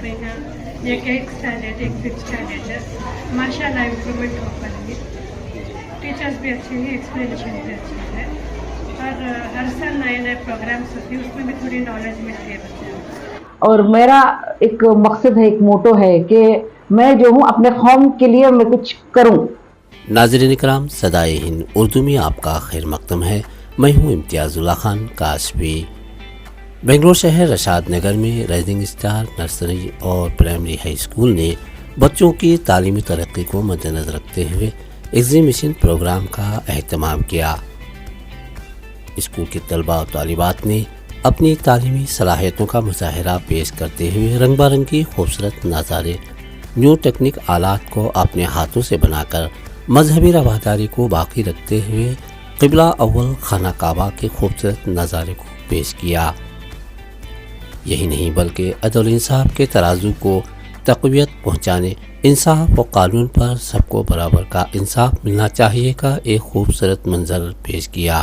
रहे हैं, एक 8th स्टैंडर्ड, एक 5th स्टैंडर्ड है। माशाल्लाह इम्प्रूवमेंट हो पा रही है। टीचर्स भी अच्छे हैं, एक्सप्लेनेशन भी अच्छा है और हर साल नए नए प्रोग्राम्स होते हैं, उसमें भी थोड़ी नॉलेज मिलती है बच्चों को। और मेरा एक मकसद है, एक मोटो है कि मैं जो हूँ अपने कौम के लिए मैं कुछ करूँ। नाज़रीन इकराम, सदाए हिंद उर्दू में आपका खैर मकदम है। मैं हूँ इम्तियाज़ुल्लाह खान काशफी। बेंगलोर शहर रशाद नगर में राइजिंग स्टार नर्सरी और प्राइमरी हाई स्कूल ने बच्चों की तालीमी तरक्की को मद्देनजर रखते हुए एग्जीबिशन प्रोग्राम का अहतमाम किया। स्कूल के तलबा और तालिबात ने अपनी तालीमी सलाहियतों का मुजाहरा पेश करते हुए रंग बिरंगी खूबसूरत नज़ारे, न्यू टेक्निक आलात को अपने हाथों से बनाकर मजहबी रवादारी को बाकी रखते हुए क़िबला अव्वल खाना काबा के खूबसूरत नज़ारे को पेश किया। यही नहीं बल्कि अदल इंसाफ के तराजू को तक़वियत पहुँचाने, इंसाफ और कानून पर सबको बराबर का इंसाफ मिलना चाहिए का एक खूबसूरत मंजर पेश किया।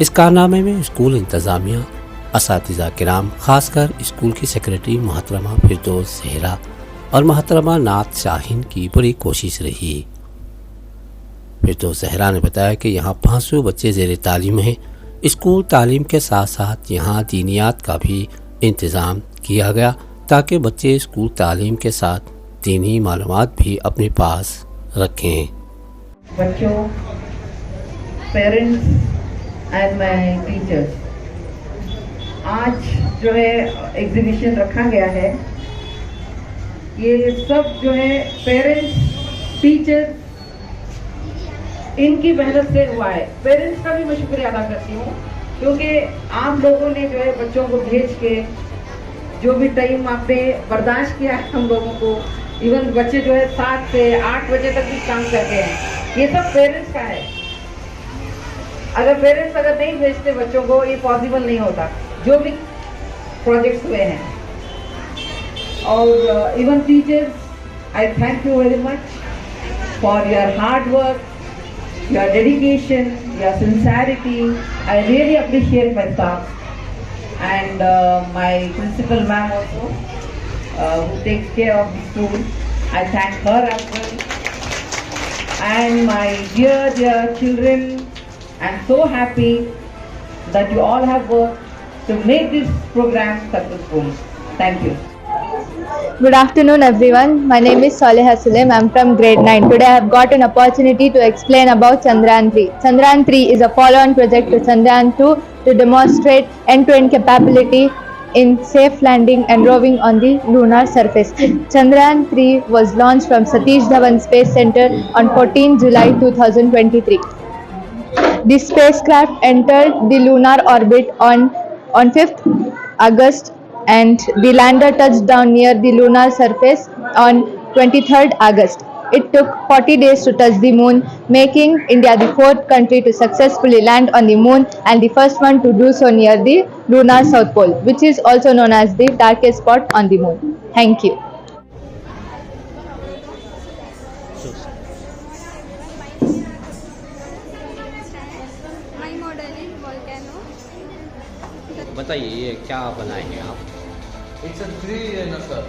इस कारनामे में स्कूल इंतज़ामिया, असातिज़ा किराम, खासकर स्कूल की सेक्रेटरी मोहतरमा फिरदौस ज़हरा और मोहतरमा नात शाहीन की बड़ी कोशिश रही। फिरदौस ज़हरा ने बताया कि यहाँ 500 बच्चे ज़ेर तालीम हैं। स्कूल तालीम के साथ साथ यहाँ दीनियात का भी इंतज़ाम किया गया ताकि बच्चे स्कूल तालीम के साथ दीनी मालूमात भी अपने पास रखें। बच्चों, पेरेंट्स एंड माय टीचर्स, आज जो है एग्जीबिशन रखा गया है, ये सब जो है पेरेंट्स, टीचर्स, इनकी मेहनत से हुआ है। पेरेंट्स का भी मैं शुक्रिया अदा करती हूँ क्योंकि आप लोगों ने जो है बच्चों को भेज के जो भी टाइम आपने बर्दाश्त किया है हम लोगों को, इवन बच्चे जो है 7 से 8 बजे तक भी काम करते हैं, ये सब पेरेंट्स का है। अगर पेरेंट्स अगर नहीं भेजते बच्चों को, ये पॉसिबल नहीं होता जो भी प्रोजेक्ट्स हुए हैं। और even teachers, I thank you very much for your hard work, your dedication, your sincerity. I really appreciate my staff and my principal ma'am also, who takes care of the school. I thank her as well. And my dear children, I'm so happy that you all have worked to make this program successful. Thank you. Good afternoon everyone. My name is Saleha Sulaim. I'm from grade 9. Today I have got an opportunity to explain about Chandrayaan 3. Chandrayaan 3 is a follow-on project to Chandrayaan 2 to demonstrate end-to-end capability in safe landing and roving on the lunar surface. Chandrayaan 3 was launched from Satish Dhawan Space Center on 14 July 2023. The spacecraft entered the lunar orbit on 5th August and the lander touched down near the lunar surface on 23rd August. It took 40 days to touch the moon, making India the 4th country to successfully land on the moon and the first one to do so near the lunar south pole, which is also known as the darkest spot on the moon. Thank you. My model is volcano. बताइए ये क्या बनाएंगे आप? It's a 3D dinosaur.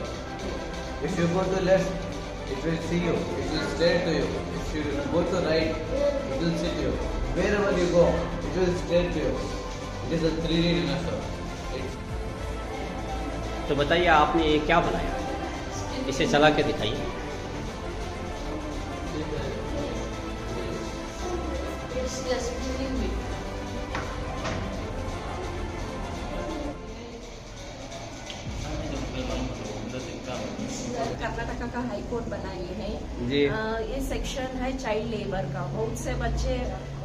If you go to left, it will see you. It will stare to you. If you go to right, it will sit you. Wherever you go, it will stare to you. It is a 3D dinosaur. तो बताइए आपने ये क्या बनाया? इसे चला के दिखाइए। कर्नाटका का हाई कोर्ट बनाई है जी। ये सेक्शन है चाइल्ड लेबर का। बहुत से बच्चे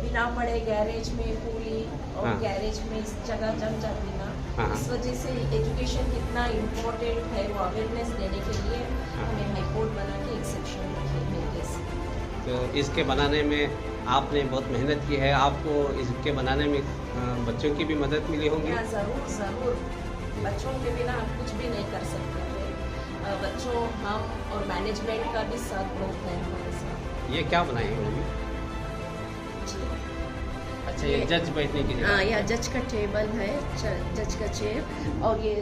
बिना पढ़े गैरेज में कूली और हाँ। गैरेज में इस जगह जम जाती ना। हाँ। इस वजह से एजुकेशन कितना इम्पोर्टेंट है वो अवेयरनेस देने के लिए हमें हाई कोर्ट बना के एक सेक्शन रखी है केस। तो इसके बनाने में आपने बहुत मेहनत की है। आपको इसके बनाने में बच्चों की भी मदद मिली होगी? ज़रूर ज़रूर। बच्चों के बिना हम कुछ भी नहीं कर सकते थे। बच्चों, हम और मैनेजमेंट का भी साथ बहुत है हमारे साथ। ये क्या बनाए होंगे? अच्छा, ये जज बैठने की जगह। हाँ, यहाँ जज का टेबल है, जज का चेयर, और ये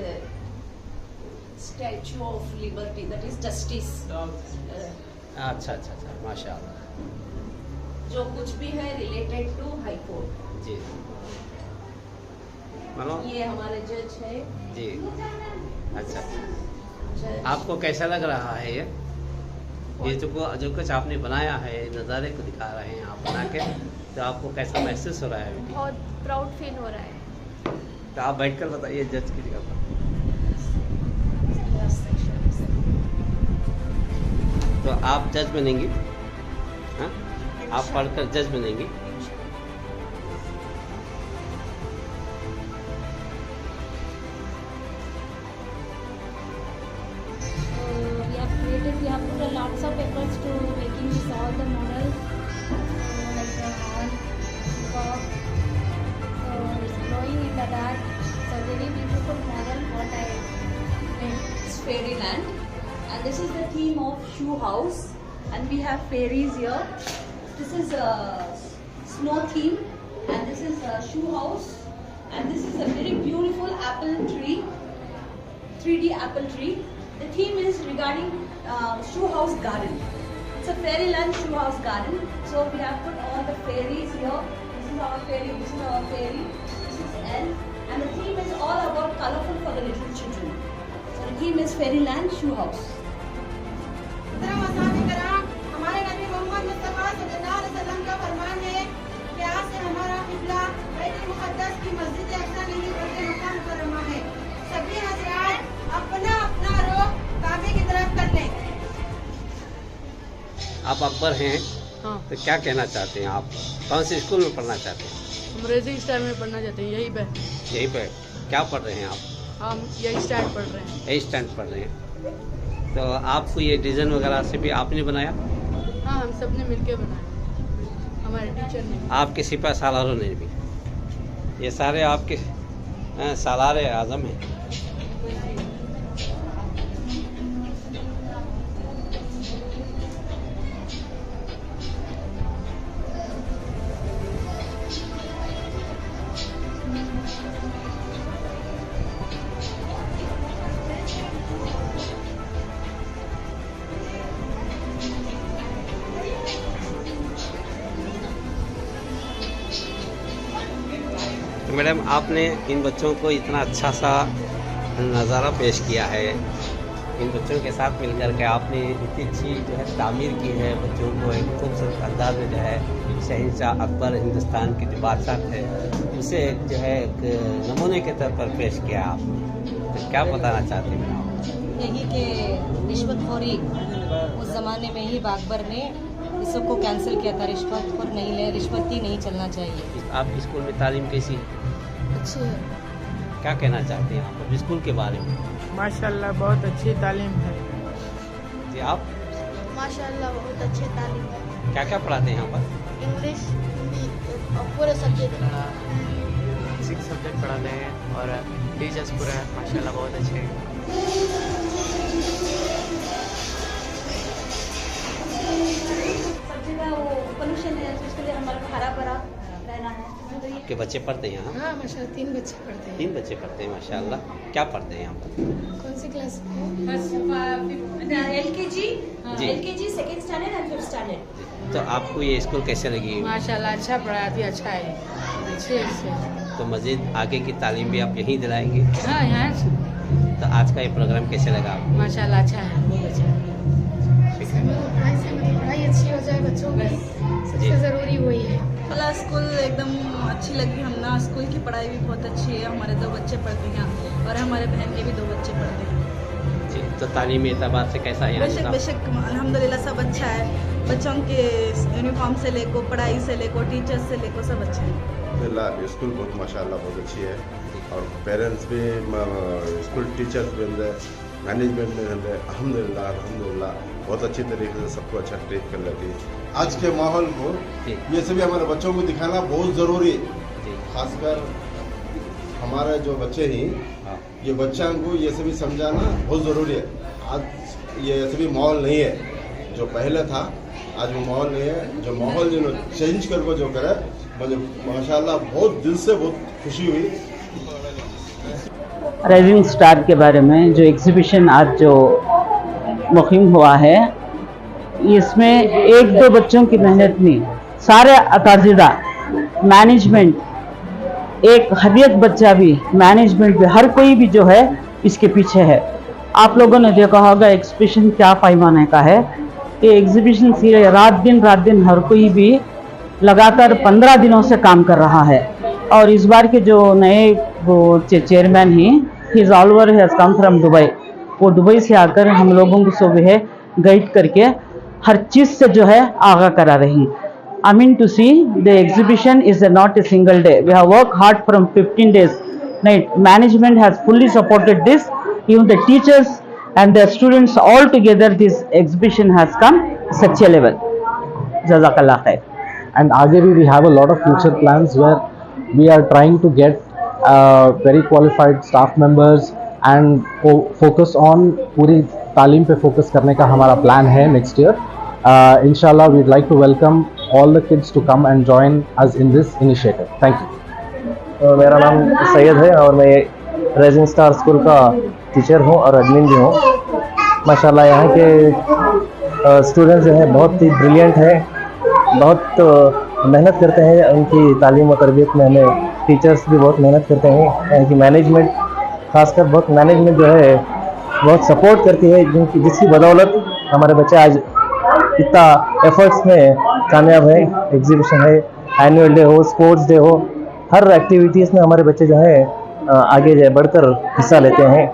statue of liberty, that is justice. अच्छा अच्छा अच्छा, माशाल्लाह जो कुछ भी है रिलेटेड टू हाई कोर्ट। जी। मतलब ये हमारे जज है जी। अच्छा, जज। आपको कैसा लग रहा है ये जो कुछ आपने बनाया है, नज़ारे को दिखा रहे हैं आप बना के, तो आपको कैसा महसूस हो रहा है? बहुत प्राउड फील हो रहा है। तो आप बैठकर बताइए जज की जगह पर। तो आप जज बनेंगी? हाँ, आप पढ़कर जज बनेंगी? We have created, we have put a lots of efforts to making this all the models, like the horn, peacock. So it's glowing in the dark. It's a very beautiful model what I made. It's fairyland, and this is the theme of shoe house, and we have fairies here. This is a snow theme, and this is a shoe house, and this is a very beautiful apple tree, 3D apple tree. The theme is regarding shoe house garden. It's a fairyland shoe house garden. So we have put all the fairies here. This is our fairy, this is our fairy, this is elf, and the theme is all about colorful for the little children. So the theme is fairyland shoe house. हमारे नबी मोहम्मद मुस्तफा सल्लल्लाहु अलैहि वसल्लम का फरमान है कि आज से हमारा किबला बैतुल मुक़द्दस की मस्जिद अक़सा नहीं बल्कि मक्का मुकर्रमा है। सभी हज़रात अपना अपना रुख काबे की तरफ कर लें। आप अकबर हैं, हाँ, तो क्या कहना चाहते हैं आप? कौन से स्कूल में पढ़ना चाहते हैं? हम रेजिंग स्टार में पढ़ना चाहते हैं, यहीं पे। यहीं पे क्या पढ़ रहे हैं आप? हम यही स्टैंड पढ़ रहे हैं। यही स्टैंड पढ़ रहे हैं। तो आपको ये डिज़ाइन वगैरह से भी आपने बनाया? हाँ, हम सब ने मिलके बनाया, हमारे टीचर ने। आपके सिपा सालारों ने भी? ये सारे आपके सालार आज़म हैं। तो मैडम, आपने इन बच्चों को इतना अच्छा सा नज़ारा पेश किया है, इन बच्चों के साथ मिलकर के आपने इतनी अच्छी जो है तामीर की है, बच्चों को एक खूबसूरत अंदाज में जो है शहंशाह अकबर हिंदुस्तान के जो बादशाह थे उसे जो है एक नमूने के तौर पर पेश किया आपने, तो क्या बताना चाहते हैं आप? यही कि रिश्वतखोरी उस ज़माने में ही अकबर ने इस सब को कैंसिल किया था। रिश्वतखोर नहीं ले, रिश्वती नहीं चलना चाहिए। आपकी स्कूल में तालीम कैसी है? अच्छी है। क्या कहना चाहते हैं आप स्कूल के बारे में? माशाल्लाह बहुत अच्छी तालीम है। जी, आप? माशाल्लाह बहुत अच्छी तालीम है। क्या क्या पढ़ाते हैं यहाँ पर? इंग्लिश, हिंदी और पूरे सब्जेक्ट। 6 सब्जेक्ट पढ़ाते हैं और टीचर्स पूरे माशाल्लाह बहुत अच्छे हैं। सब जगह वो पोल्यूशन है, तो इसके लिए हमारा हरा भरा रहना है। आपके बच्चे पढ़ते हैं यहाँ? हाँ, माशाल्लाह 3 बच्चे पढ़ते हैं। 3 बच्चे पढ़ते हैं, माशाल्लाह। क्या पढ़ते हैं यहाँ पर? कौन सी क्लास में? LKG, second standard and 5th standard. तो आपको ये स्कूल कैसे लगी? माशाल्लाह अच्छा पढ़ाती, अच्छा है, अच्छे से। तो मज़ीद आगे की तालीम भी आप यहीं दिलाएंगे? हाँ, यहाँ तो आज का ये प्रोग्राम कैसे लगा आपको? माशाल्लाह अच्छा है, बहुत अच्छा है। पढ़ाई अच्छी हो जाए बच्चों की, सबसे ज़रूरी वही है। वाला स्कूल एकदम अच्छी लगी हम ना। स्कूल की पढ़ाई भी बहुत अच्छी है। हमारे 2 बच्चे पढ़ते हैं और हमारे बहन के भी 2 बच्चे पढ़ते हैं। जी, तो तालीमी एतबार से कैसा है यहाँ? बेशक अल्हम्दुलिल्लाह सब अच्छा है। बच्चों के यूनिफॉर्म से लेकर, पढ़ाई से लेकर, टीचर्स से लेकर सब अच्छा है। स्कूल बहुत माशाल्लाह बहुत अच्छी है और पेरेंट्स भी स्कूल टीचर्स भी होंगे, मैनेजमेंट में होंगे, अल्हम्दुलिल्लाह बहुत अच्छी तरीके से सबको अच्छा ट्रीट कर लेती है। आज के माहौल को ये सभी हमारे बच्चों को दिखाना बहुत ज़रूरी है, खासकर हमारे जो बच्चे हैं ये बच्चों को ये सभी समझाना बहुत ज़रूरी है। आज ये सभी माहौल नहीं है जो पहले था। आज वो माहौल नहीं है, जो माहौल जो चेंज करके जो करे मुझे माशाल्लाह बहुत दिल से बहुत खुशी हुई। राइजिंग स्टार के बारे में जो एग्जीबिशन आज जो मुक़ीम हुआ है, इसमें एक दो बच्चों की मेहनत नहीं, सारे असातिज़ा, मैनेजमेंट, एक हर एक बच्चा भी, मैनेजमेंट भी, हर कोई भी जो है इसके पीछे है। आप लोगों ने देखा होगा एग्जीबिशन क्या पैमाने का है। ये एग्जीबिशन रात दिन हर कोई भी लगातार 15 दिनों से काम कर रहा है। और इस बार के जो नए वो चेयरमैन हैं, he is all over has come from Dubai. वो दुबई से आकर हम लोगों को सब है गाइड करके हर चीज़ से जो है आगाह करा रही। I mean to see the exhibition is not a single day. We have worked hard from 15 days. Management has fully supported this. Even the teachers and the students all together, this exhibition has come such a level. Jazakallah khair. And आगे भी we have a lot of future plans where we are trying to get very qualified staff members and focus on पूरी तालीम पे focus करने का हमारा plan है next year. Inshallah, we'd like to welcome all the kids to come and join us in this initiative. Thank you. मेरा नाम सैयद है और मैं राइजिंग स्टार स्कूल का टीचर हूँ और एडमिन भी हूँ। माशाल्लाह यहाँ के स्टूडेंट्स जो हैं बहुत ही ब्रिलियंट हैं, बहुत मेहनत करते हैं उनकी तालीम और तरबियत में। हमें टीचर्स भी बहुत मेहनत करते हैं। यहाँ की मैनेजमेंट, खासकर बहुत मैनेजमेंट जो है बहुत सपोर्ट करती है, जिसकी बदौलत हमारे बच्चे आज इतना एफर्ट्स में कामयाब है। एग्जीबिशन है, एनुअल डे हो, स्पोर्ट्स डे हो, हर एक्टिविटीज़ में हमारे बच्चे जो है आगे बढ़कर हिस्सा लेते हैं।